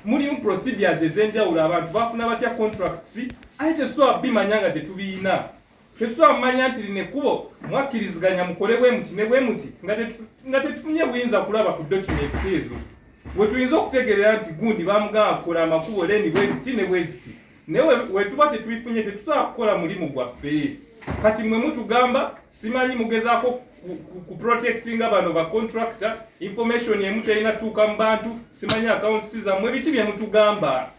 mulimu procedures ezenjawulo abantu bafuna batya contracts ate tetusobola bimanya nga tetubiina. Tetusobola manya nti lino ekkubo mwakkiriziganya mukole bwe muti ne bwe muti nga tetufunye buyinza kulaba ku documents ezo. We tuyinza okutegeerera nti gundi bamugamba kukola amakubo leni bweziti ne bweziti naye wetuba tetubifunye tetusobola kukola mulimu gwaffe. Kati mwe mutugamba simanyi mugezaako ku protectinga bano ba contractor information emu terina tuuka mu bantu simanyi accounts zammwe biti bye mutugamba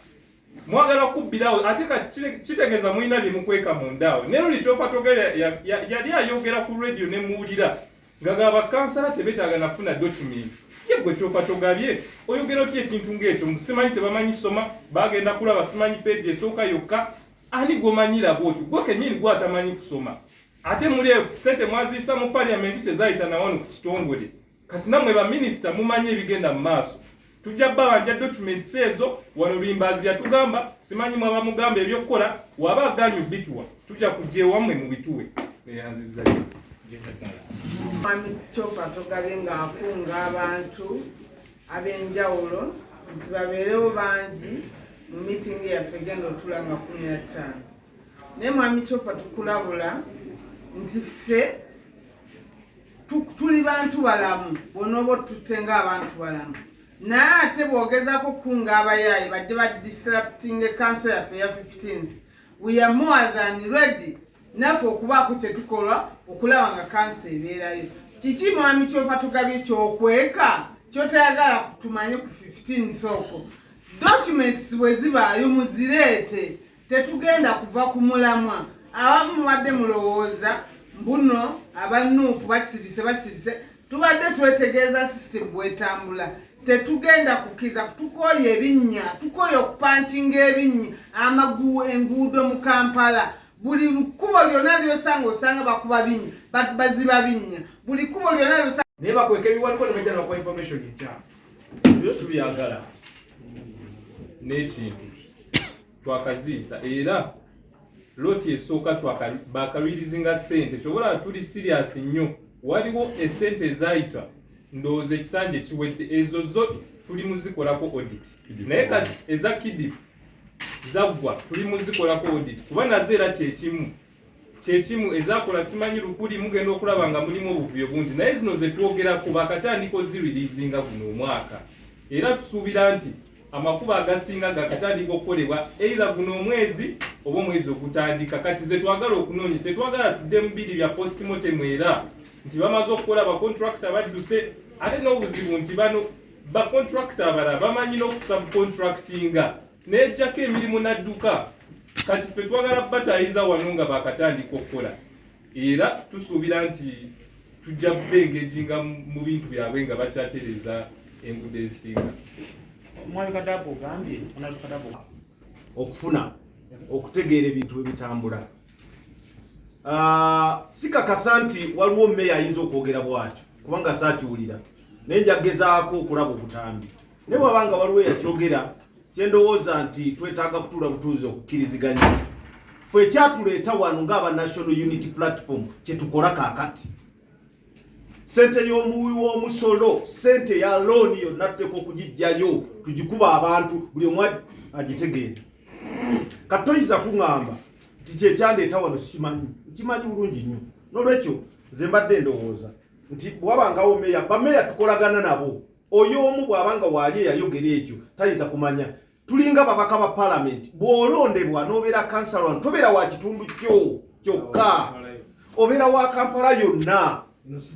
mwagala kubbirawo ate kati kitegeeza mulina bye mukweka mundaawo. Naye luli kyofa togera yali ayogera ku radio ne muwulira nga gaba kansala tebetaaga nafuna document ye gwe kyofa togabye oyogera otya ekintu ng'ekyo simanyi tebamanyi soma bagenda kulaba simanyi page esooka yokka ani gomanyira bwotyo gwe kennyini gwatamanyi kusoma ate muli sente mwaziisa mu parliament tezayita na wano ku kitongole. Kati nammwe ba minister mumanyi ebigenda mu maaso tujja babanja documents ezo wano Lumbaazi yatugamba simanyi mwaba mugamba ebyokukola waba aganyu bituwa tujja kujja ewammwe mu bituwe neyanziza Mami Chopa togabye nga akunga abantu ab'enjawulo nti babeerewo bangi mu meeting yaffe egenda otula nga 15. Naye Mwami Chopa tukulabula nti ffe tuli bantu balamu bonobo tutenga abantu balamu naye ate bwogezako kunga abayaayi bajje badisrupting council yaffe ya 15th. We are more than ready naffe okubaako kye tukola okulaba nga council ebeerayo. Kiki Mwami Chopa tugabye kyokweka kyotayagala kutumanye ku 15th okwo documents bwe zibaayo muzireete tetugenda kuva ku mulamwa. Abamu mubadde mulowooza mbuno abannuuku basirise tubadde twetegeeza system bwetambula tetugenda kukiza tukooye ebinnya tukooye okupantinga ebinnya enguudo mu Kampala buli lukubo lyonna lyosanga osanga bakuba binnya baziba binnya buli kubo lyonna lyosanga naye bakweka ebiwaliko ne bajja nakuwa information enkyamu ebyo tubyagala n'ekintu twakaziisa era loti esooka bakalwirizinga ssente kyobola tuli serious nnyo waliwo essente ezayita ndowooza ekisanja ekiwedde ezo zo tuli muzikolako audit naye kati eza kidip zaggwa tuli muzikolako audit kuba nazo era kyekimu ezakola simanyi lukuli mugenda okulaba nga mulimu obuvuyo bungi naye zino zetwogerako bakatandiko zirilizinga guno omwaka era tusuubira nti amakuba agasinga gakatandika okukolebwa either guno omwezi oba omwezi ogutandika. Kati ze twagala okunoonya tetwagala tudde mu biri bya postmortem era nti bamaze okukola bacontractor badduse ate n'obuzibu nti bano bacontractor abalala bamanyi n'okusubcontractinga nejjako emirimu nadduka. Kati ffe twagala batayiza wano nga bakatandika okukola era tusuubira nti tujja bengejinga mu bintu byabwe nga bakyatereeza enguudo ezisinga. Okufuna okutegeera ebintu bwe bitambula. Sikakasa nti waliwo mmeeya ayinza okwogera bw'atyo kubanga saakiwulira naye njagezaako okulaba obutambi naye bw'abanga waliwo yakyogera kyendowooza nti twetaaga kutuula butuuzi okukkiriziganya ffe ekyatuleeta wano ng'aba National Unity Platform kye tukola kaakati. Sente y'omuwi w'omusolo sente ya looni yonna tuteka okugijjayo tugikuba abantu buli omu agitegeere. Kati toyinza kuŋŋamba nti kyekyandeeta wano sikimanyi nkimanyi bulungi nnyo n'olwekyo nze mbadde ndowooza nti bwabangawo meeya bameeya tukolagana nabo oyo omu bw'abanga waali eyayogera ekyo tayinza kumanya. Tulinga babaka ba parliament bw'olondebwa n'obeera kansala wano tobeera wa kitundu kyo kyokka obeera wa Kampala yonna.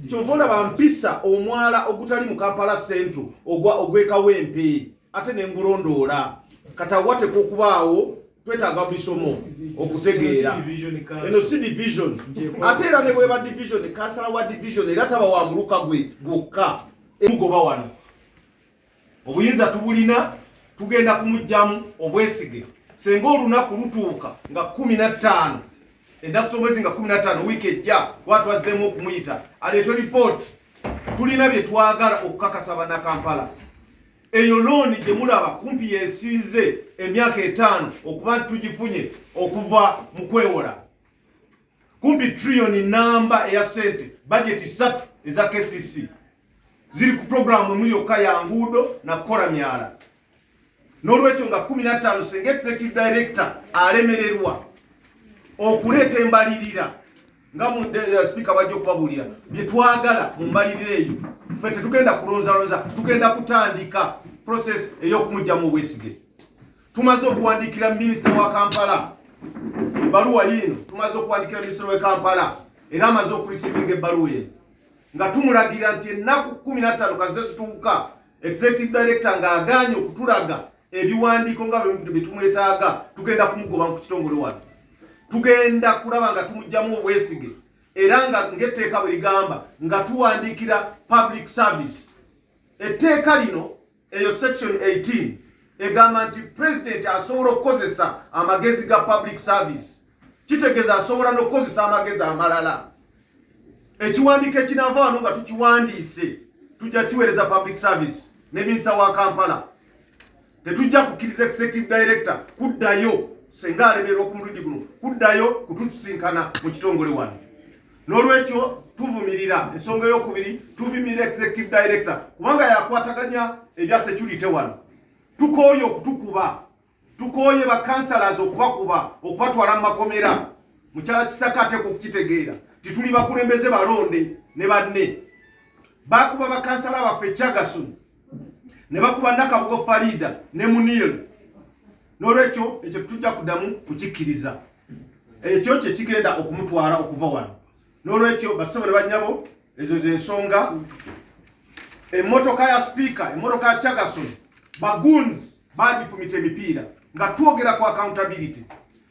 Kyova olaba mpisa omwala ogutali mu Kampala Central ogw'ekawempe ate n'engulondoola kati awateeka okubaawo twetaaga bisomo okutegeera eno si division ate era ne bweba division kansala wa division era taba wa muluka gwe gwokka emugoba wano obuyinza tubulina tugenda kumujjamu obwesige senga olunaku lutuuka nga 15 endaku z'omwezi nga 15 wiiki ejja watwazzeemu okumuyita aleete report tulina bye twagala okukakasa bannakampala. Eyo looni gye mulaba kumpi yeesinze emyaka 5 okuba nti tugifunye okuva mu kwewola kumpi trillion namba eya sente budget 3 eza KCCA ziri ku programu emu yokka ya nguudo na kukola myala. n'olwekyo nga 15 senga executive director alemererwa okuleeta embalirira nga mu speaker wajja okubabuulira bye twagala mu mbalirira eyo ffe tetugenda kulonzalonza tugenda kutandika process ey'okumujja mu bwesige. Tumaze okuwandiikira minisita wa Kampala ebbaluwa yino, tumaze okuwandiikira minisita w'e Kampala era amaze okulisivinga ebbaluwa eno nga tumulagira nti ennaku 15 kaze zituuka executive director ng'agaanye okutulaga ebiwandiiko nga bye tumwetaaga tugenda kumugoba ku kitongole wano. Tugenda kulaba nga tumujjamu obwesige era nga ng'etteeka bwe ligamba nga tuwandiikira public service. Etteeka lino eyo section 18 egamba nti president asobola okukozesa amagezi ga public service. Kitegeeza asobola n'okukozesa amagezi amalala. Ekiwandiiko ekinava wano nga tukiwandiise tujja kiweereza public service ne minisita wa Kampala. Tetujja kukkiriza executive director kuddayo senga alemererwa ku mulundi guno kuddayo kutusinkana mu kitongole wano. N'olwekyo tuvumirira ensonga ey'okubiri, tuvumirira executive director kubanga yakwataganya ebya security wano. Tukooye okutukuba, tukooye ba councillors okubakuba okubatwala mu makomera. Mukyala Kisaka ateekwa okukitegeera tituli bakulembeze balonde ne banne bakuba ba councillor baffe Kyagason ne bakuba Nakabugo Farida ne Munil. N'olwekyo ekyo tujja kuddamu kukikkiriza. Ekyo kye kigenda okumutwala okuva wano. N'olwekyo basebo ne bannyabo ezo z'ensonga. Emmotoka ya speaker, emmotoka ya Kyagason baguns bagifumita emipiira nga twogera ku accountability.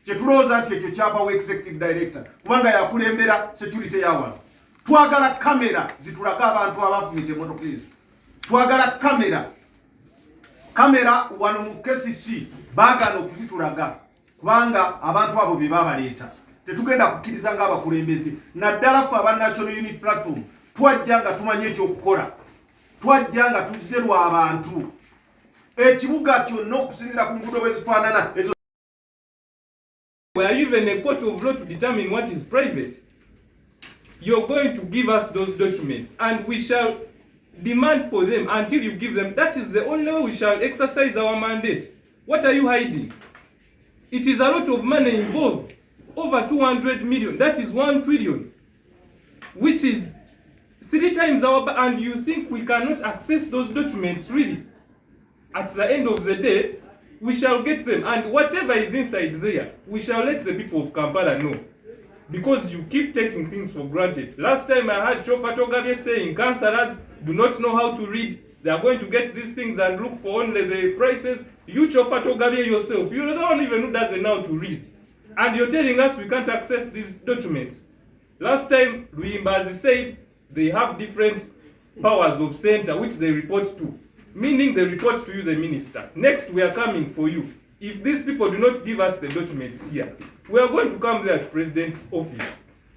Kyetulowooza nti ekyo kyava wa executive director kubanga yakulembera security yawano. Twagala kamera zitulaga abantu abafumita emmotoka ezo. Twagala kamera wano mu KCCA baagala okuzitulaga kubanga abantu abo bye babaleeta. Tetugenda kukkiriza ng'abakulembeze naddala ffe aba National Unity Platform twajja nga tumanye ekyokukola, twajja nga tuzerwa abantu ekibuga kyonna okusinziira ku nguudo bwe zifaanana ezo. We are even a court of law to determine what is private. You're going to give us those documents and we shall demand for them until you give them. That is the only way we shall exercise our mandate. What are you hiding? It is a lot of money involved. Over 200 million. That is 1 trillion. Which is 3 times our... And you think we cannot access those documents really? At the end of the day, we shall get them. And whatever is inside there, we shall let the people of Kampala know. Because you keep taking things for granted. Last time I heard Chofa Togabye saying councillors do not know how to read. They are going to get these things and look for only the prices. You Chofa Togabye yourself, you don't even who doesn't know how to read. And you're telling us we can't access these documents. Last time, Luimbazi said they have different powers of center which they report to. Meaning they report to you, the minister. Next, we are coming for you. If these people do not give us the documents here, we are going to come there to President's office.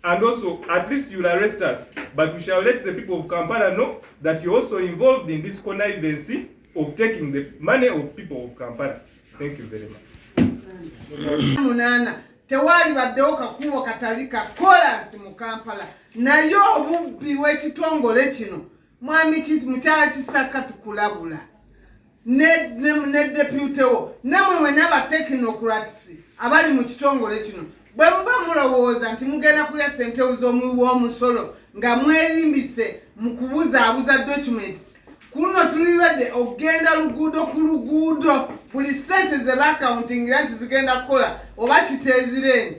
And also, at least you'll arrest us. But we shall let the people of Kampala know that you're also involved in this connivancy of taking the money of people of Kampala. Thank you very much. Munana tewali baddewo kakubo katalika kolansi mu Kampala naye obubbi w'ekitongole kino mwami mukyala Kisaka tukulabula ne deputy wo namwe mwe n'aba technocrats abali mu kitongole kino bwe muba mulowooza nti mugenda kulya ssente w'omusolo nga mwerimbise mu kubuzaabuza documents kuno tulirwadde ogenda luguudo ku luguudo buli ssente ze baakauntingira nti zigenda kukola oba kiteezireni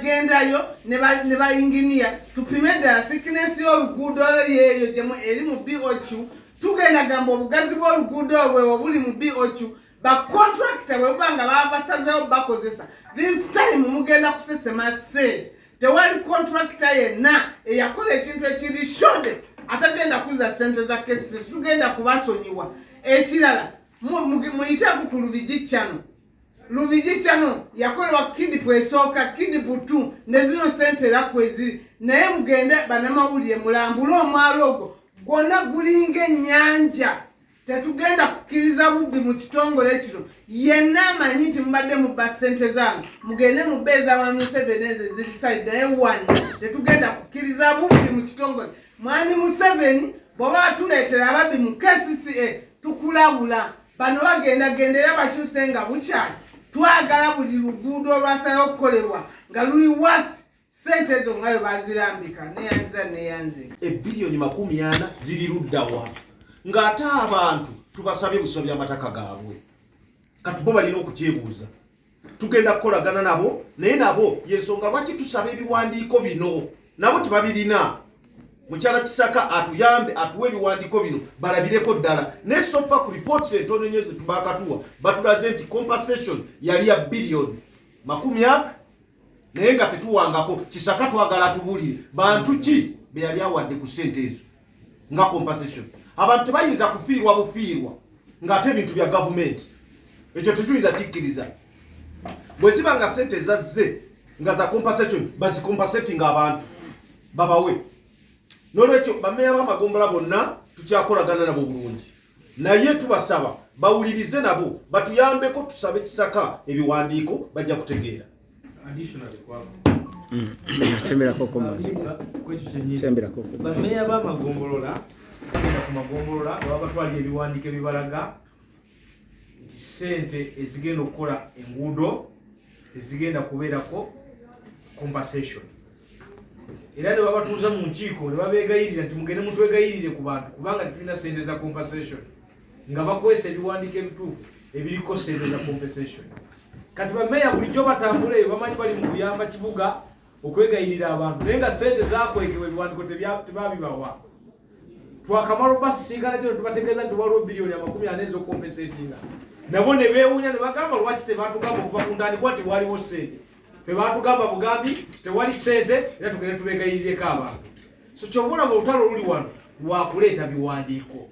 gendayo ne bayinginiya tupime ddala thickness y'oluguudo yeeyo gyemu eri mu BOQ tugenda gamba obugazi bw'oluguudo obwewo buli mu BOQ bacontractor bwe buba nga babasazeewo bakozesa this time mugenda kusesema sente tewali contractor yenna eyakola ekintu ekiri shode atagenda kuza sente za KCCA tugenda kubasonyiwa. Ekirala muyiteku ku Lubigi chano yakolewa kidipu esooka kidipu tu ne zino sente lakweziri naye mugende banamawulire mulambule omwalo ogwo gwonna gulinga ennyanja. Tetugenda kukkiriza bubbi mu kitongole kino yenna amanyi nti mubadde mubba ssente zange mugende mubbeeza wa Museveni ezo ziri side naye wano tetugenda kukkiriza bubbi mu kitongole. Mwami Museveni bw'oba atuleetera ababbi mu KCCA tukulabula bano bagendagendera bakyuse nga bukyali twagala buli luguudo olwasala okukolebwa nga luli worth sente ezo ngayo bazirambika neyanze ebilioni 40 ziri luddawa ng'ate abantu tubasabye busaba by'amataka gaabwe kati bo balina okukyebuuza tugenda kukolagana nabo naye nabo yensonga lwaki tusaba ebiwandiiko bino nabo tebabirina mukyala Kisaka atuyambe atuwe ebiwandiiko bino balabireko ddala ne sofa ku reports entono nnyo zetubakatuwa batulaze nti compensation yali ya bilioni 40 naye nga tetuwangako Kisaka twagala tubulire bantu ki be yali awadde ku ssente ezo nga compensation abantu tebayinza kufiirwa bufiirwa ng'ate ebintu bya gavumenti ekyo tetuyinza kikkiriza bwe ziba nga ssente zazze nga za compensation bazicompensating abantu babawe n'olwekyo bameeya b'amagombola bonna tukyakolagana nabo bulungi naye tubasaba bawulirize nabo batuyambeko tusabe Kisaka ebiwandiiko bajja kutegeera bameeya b'amagombolola ku magombolola baba batwalira ebiwandiiko ebibalaga nti ssente ezigenda okukola enguudo tezigenda kubeerako compensation era ne babatuuza mu nkiiko ne babeegayirira nti mugende mutwegayirire ku bantu kubanga tetulina ssente za compensation nga bakwesa ebiwandiiko ebituufu ebiriko ssente za compensation kati bameeya bulijjo batambula eyo bamanyi bali mu kuyamba kibuga okwegayirira abantu naye nga ssente zakwekebwa ebiwandiiko tebabibawa twakamala obasisinkana kino tubategeeza nti waliwo bilioni 40 ez'okompensatinga nabo ne beewuunya ne bagamba lwaki tebatugamba okuva ku ntandikwa tewaliwo ssente tebatugamba bugambi tewali ssente era tugende tubeegayirireko abantu so kyobulaba olutalo oluli wano lwakuleeta biwandiiko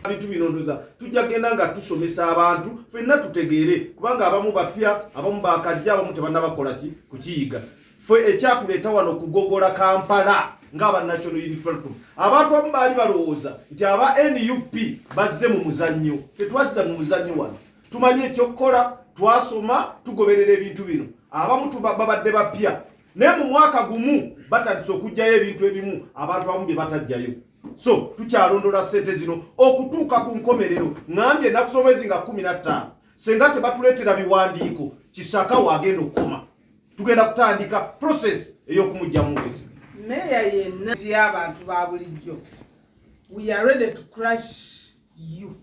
bintu bino ndoza tujja genda nga tusomesa abantu ffenna tutegeere kubanga abamu bapya abamu bakajja abamu tebannabakola kukiyiga ffe ekyatuleeta wano okugogola Kampala ng'aba National Unity Platform abantu abamu baali balowooza nti aba NUP bazze mu muzannyo tetwazza mu muzannyo wano tumanyi ekyokukola twasoma tugoberera ebintu bino abamu babadde bapya naye mu mwaka gumu batandise okugjayo ebintu ebimu abantu abamu bye batajjayo so tukyalondola ssente zino okutuuka ku nkomerero ngambye nakusomezi nga 15 senga tebatuleetera biwandiiko Kisaka wagenda okukoma tugenda kutandika process ey'okumujja mu mwezi meya yenna y'abantu ba bulijjo we are ready to crush you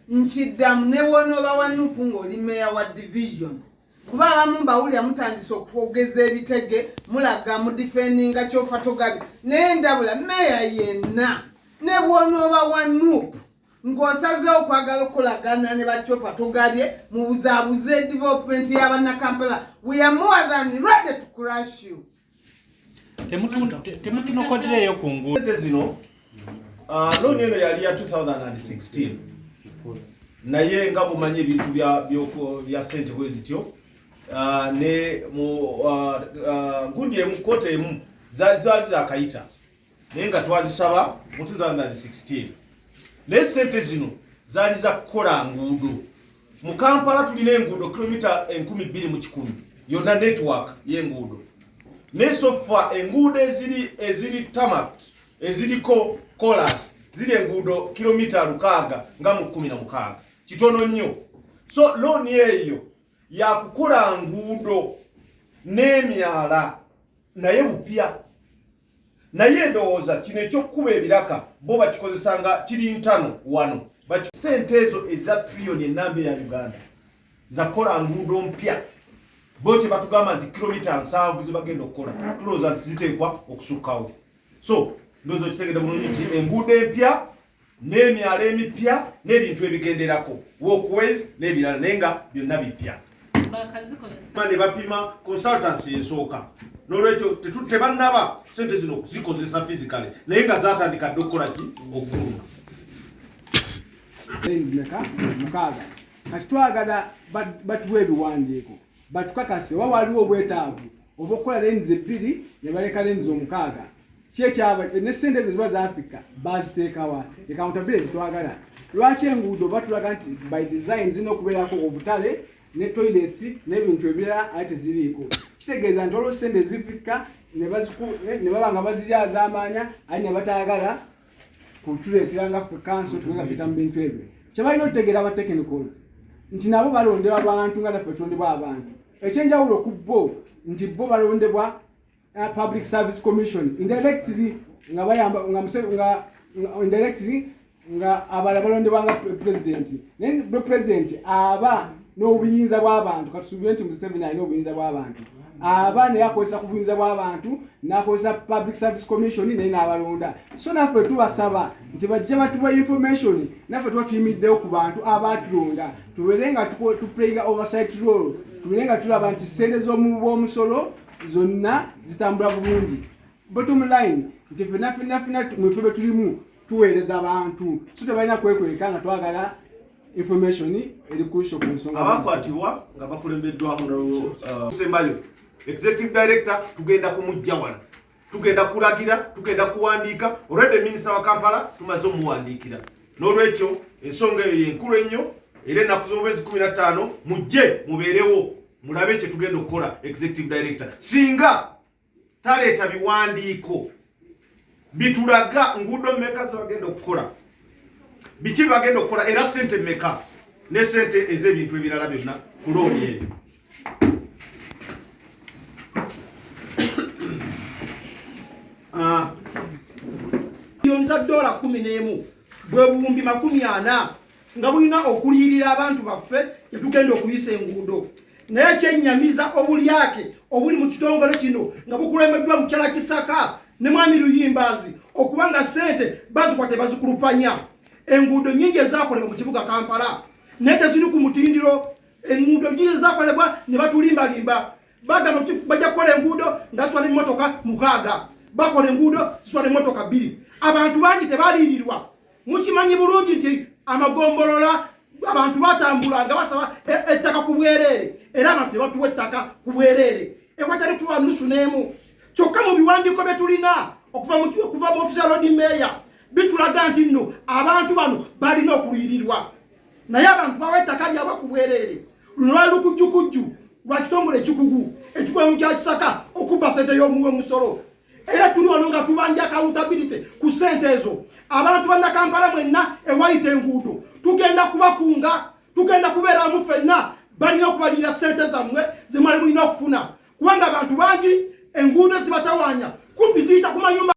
nkiddamu ne wonooba wa Nuupu ng'oli meya wa division kuba abamu mbawulira mutandise okwogeza ebitege mulaga mu defendinga kyofa togabi naye ndabula meya yenna ne bwonooba wa Nuupu ng'osazeewo okwagala okukolagana ne bakyofa togabye mu buzaabuze development y'abannakampala we are more than ready to crush you temutunokoddereyo ku nguudo ssente zino looni eno yali ya 2016 naye nga bumanyi ebintu bya ssente bwe zityo ne gundi emu koota emu zaali zakayita naye nga twazisaba mu 2016 naye ssente zino zaali za kukola nguudo mu Kampala tulina enguudo kilomita 2,100 yonna network y'enguudo ne sofa enguudo eziri tamak eziriko kolas ziri enguudo kilomita 600 nga mu 16 kitono nnyo so looni eyo yakukola nguudo n'emyala naye bupya naye ndowooza kino ekyokukuba ebiraka bo bakikozesanga kiri ntano wano ssente ezo eza trillioni enamba ya Uganda zakola nguudo mpya bo kye batugamba nti kilomita 7 zibagenda okukola tulowooza nti ziteekwa okusukkawo so ndowooza okitegedde bulungi nti enguudo empya n'emyala emipya n'ebintu ebigenderako walkways n'ebirala naye nga byonna bipya ne bapima consultancy esooka n'olwekyo tebannaba ssente zino zikozesa physically naye nga zatandika dde okukola ki okuluma mukaaga kati twagala batuwa ebiwandiiko batukakase wa waliwo obwetaavu oba okukola lenzi 2 ne baleka lenzi 6 kyekyaba ne ssente ezo ziba za Africa baziteekawa accountability twagala lwaki enguudo batulaga nti by design zina okubeerako obutale ne toilets n'ebintu ebirala ate teziriiko kitegeeza nti olwo ssente zifika ne baba nga baziryaza amaanya ali ne bataagala kutuleetera nga kanso tugenda tuyita mu bintu ebyo kyebalina otegeera aba technicals nti nabo balondebwa abantu nga naffe tulondebwa abantu ekyenjawulo ku bo nti bo balondebwa public service commission indirectly nga bayamba indirectly nga abala balondebwa nga president naye president aba n'obuyinza bw'abantu katusuubire nti Museveni alina obuyinza bw'abantu aba naye akozesa ku buyinza bw'abantu n'akozesa public service commission naye n'abalonda so naffe tubasaba nti bajja batuwa information naffe tuba tuyimiddewo ku bantu abatulonda tubeere nga tuplayinga oversight role tubeere nga tulaba nti ssente z'omusolo zonna zitambula bulungi bottom line nti ffenna mwefe bwe tulimu tuweereza abantu so tebalina kwekweka nga twagala information eri crucial ku nsonga abakwatibwa nga bakulembeddwamu Sembayo executive director tugenda kumujja wano tugenda kulagira tugenda kuwandiika already minister wa Kampala tumaze omuwandiikira n'olwekyo ensonga eyo yenkulu ennyo era ennaku z'omwezi 15 mujje mubeerewo mulabe kye tugenda okukola executive director singa taleeta biwandiiko bitulaga nguudo mmeka ze bagenda okukola biki bagenda okukola era ssente mmeka ne ssente ez'ebintu ebirala byonna ku looni eyo yonza $11 bwe buwumbi 40 nga bulina okuliyirira abantu baffe tetugenda okuyisa enguudo naye kyennyamiza obulyake obuli mu kitongole kino nga bukulembeddwa mukyala Kisaka ne mwami Luyimbazi okubanga ssente bazikwate bazikulupanya enguudo nyingi ezaakolebwa mu kibuga Kampala naye teziri ku mutindiro enguudo nyingi ezaakolebwa ne batulimbalimba bagamba bajja kukola enguudo nga zitwala emmotoka 6 bakola enguudo zitwala emmotoka 2 abantu bangi tebaliirirwa mukimanyi bulungi nti amagombolola abantu batambula nga basaba ettaka ku bwereere era abantu ne batuwa ettaka ku bwereere ekwatali kuwa nusu n'emu kyokka mu biwandiiko bye tulina okuva mu official road mayor bitulaga nti nno abantu bano balina okuliyirirwa naye abantu bawa ettaka lyabwe ku bwereere luno lwali lukujjukujju lwa kitongole ekikugu ekigwemu kya Kisaka okubba ssente y'omuwe musolo era tuli wano nga tubanja accountability ku ssente ezo abantu banna Kampala mwenna ewayita enguudo tugenda kubakunga tugenda kubeera mu ffenna balina okubalira ssente zammwe ze mwali mulina okufuna kubanga abantu bangi enguudo zibatawaanya kumpi ziyita ku mayumba